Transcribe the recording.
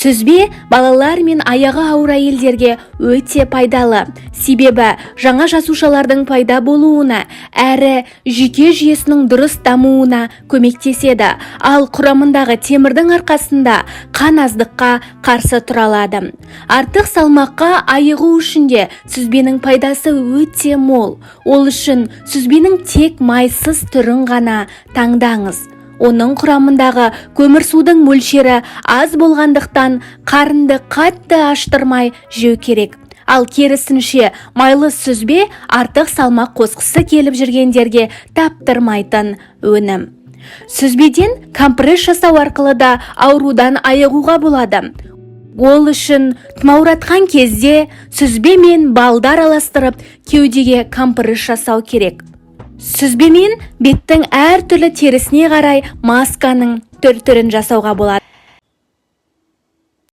Сүзбе балалар мен аяғы ауыр әйелдерге өте пайдалы. Себебі жаңа жасушалардың пайда болуына әрі жүйке жүйесінің дұрыс дамуына көмектеседі. Ал құрамындағы темірдің арқасында қан аздыққа қарсы тұра алады. Артық салмаққа айығу үшін де сүзбенің пайдасы өте мол. Ол үшін сүзбенің тек майсыз түрін ғана таңдаңыз. Оның құрамындағы көмірсудың мөлшері аз болғандықтан қарынды қатты аштырмай жеу керек. Ал керісінше майлы сүзбе артық салмақ қосқысы келіп жүргендерге таптырмайтын өнім. Сүзбеден компресс жасау арқылы да аурудан айығуға болады. Ол үшін тұмауратқан кезде сүзбе мен балдар араластырып кеудеге компресс жасау керек. Сүзбемен беттің әр түрлі терісіне қарай масканың түр-түрін жасауға болады.